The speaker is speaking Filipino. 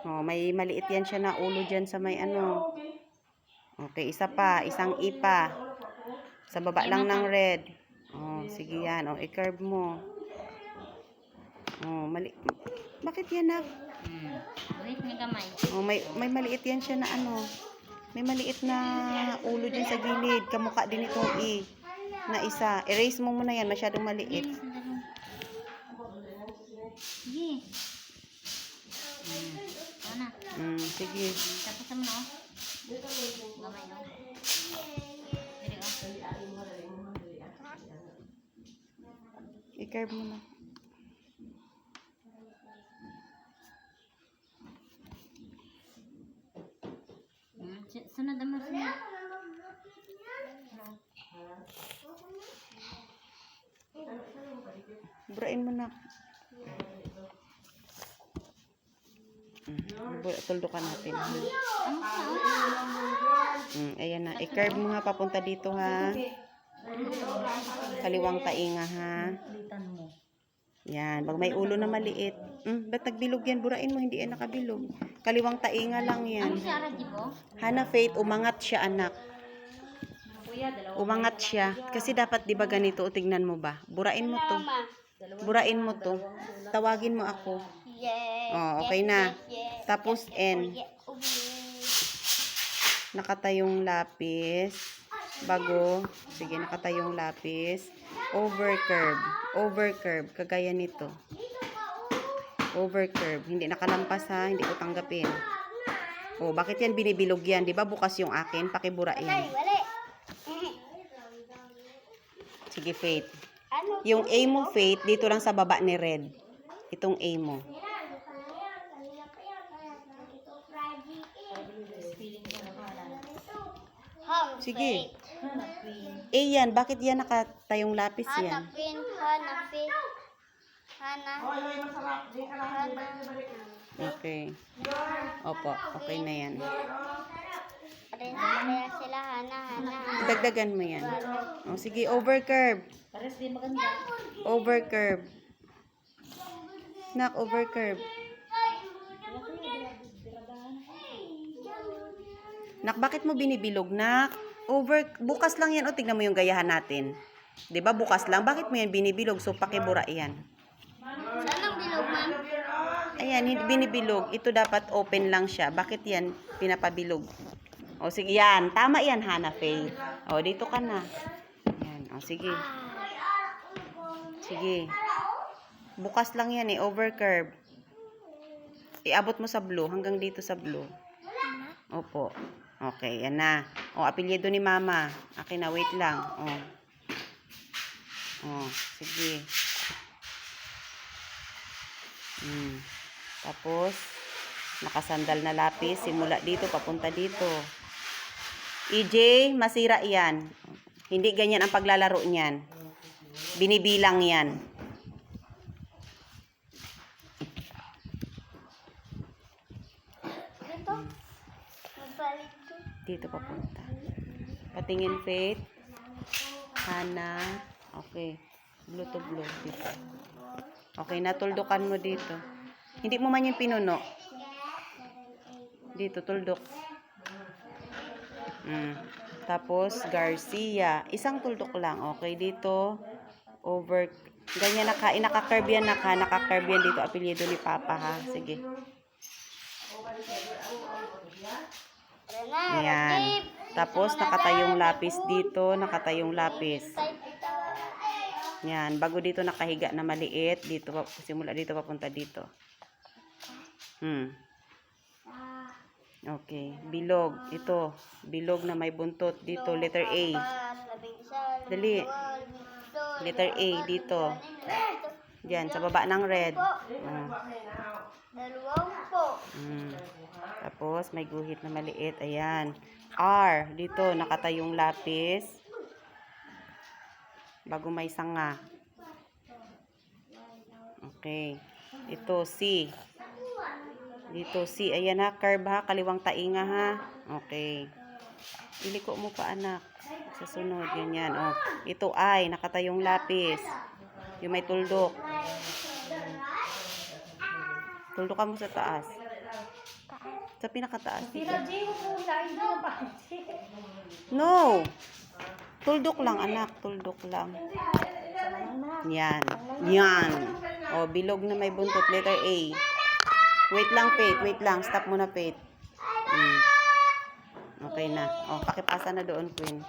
Oh, may maliit yan siya na ulo dyan sa may ano. Okay, isa pa. Isang I pa. Sa baba lang ng red. Oh, sige yan. Oh, i-curve mo. Oh, bakit yan na? Maliit na kamay. Oh, may maliit yan siya na ano. May maliit na ulo dyan sa gilid. Kamukha din itong I na isa. Erase mo muna yan. Masyadong maliit. Sige. Ano? Sige. Tapos mo na. Gamay no. I-curve mo na. Sunod naman sunod. Burain mo na. Tuldukan natin. Ayan na. I-curve mo nga papunta dito ha. Kaliwang tainga ha. Yan. Pag may ulo na maliit. Ba't nagbilog yan? Burain mo. Hindi yan nakabilog. Kaliwang tainga lang yan. Hana Faith, umangat siya anak. Umangat siya. Kasi dapat di ba ganito? O, tignan mo ba? Burain mo to. Burain mo to. Tawagin mo ako. Oh, okay na. Tapos N. Nakatayong lapis. Bago. Sige, nakatayong lapis. Over curve. Over curve. Kagaya nito. Over curve. Hindi nakalampas ha. Hindi ko tanggapin. Oh, bakit yan binibilog yan? Di ba bukas yung akin? Pakibura yan. Sige, Faith. Yung A mo, Faith, dito lang sa baba ni red. Itong A mo. Sige. A yan. Bakit yan nakatayong lapis yan? Okay. Opo. Okay na yan. Dagdagan mo yan. O, sige. Over curve. Over curve. Nak, over curve. Nak, bakit mo binibilog, nak? Bukas lang yan. O, tignan mo yung gayahan natin. 'Di ba bukas lang? Bakit mo yan binibilog? So, pakibura yan. Saan ang bilog, ma'am? Ayan, hindi binibilog. Ito dapat open lang siya. Bakit yan pinapabilog? O, sige yan. Tama yan, Hana Faith. O, dito ka na. Yan. O, sige. Sige. Bukas lang yan eh. Over curve. Iabot mo sa blue. Hanggang dito sa blue. Opo. Okay, yan na. O, apelyido ni mama. Akin na, wait lang. O. O, sige. Tapos, nakasandal na lapis. Simula dito, papunta dito. EJ, masira yan. Hindi ganyan ang paglalaro niyan. Binibilang yan. Dito papunta. Patingin, Faith. Hana. Okay. Blue to blue. Dito. Okay, natuldukan mo dito. Hindi mo man yung pinuno. Dito, tuldok. Tapos, Garcia. Isang tuldok lang. Okay, dito. Over. Ganyan naka-curve yan, naka-curve yan dito. Apelyido ni Papa, ha? Sige. Ayan. Tapos, nakatayong lapis dito. Nakatayong lapis. Yan. Bago dito nakahiga na maliit. Dito, simula dito, papunta dito. Okay. Bilog. Ito. Bilog na may buntot. Dito, letter A. Dali. Letter A. Dito. Diyan, sa baba ng red. Tapos, may guhit na maliit. Ayan. R. Dito, nakatayong lapis. Bago may sanga. Okay. Ito, C. Dito, C. Ayan ha, curve ha. Kaliwang tainga ha. Okay. Iliko mo pa, anak. Sa sunod, ganyan. Oh. Ito, I. Nakatayong lapis. Yung may tuldok. Tuldokan mo sa taas. Sa pinakataas. Sila Dito. J mo po, hindi na pa. No! Tuldok lang, anak. Tuldok lang. Yan. Yan. O, bilog na may buntot. Letter A. Wait lang, Faith. Wait lang. Stop muna, Faith. Okay na. O, pakipasa na doon, Queen.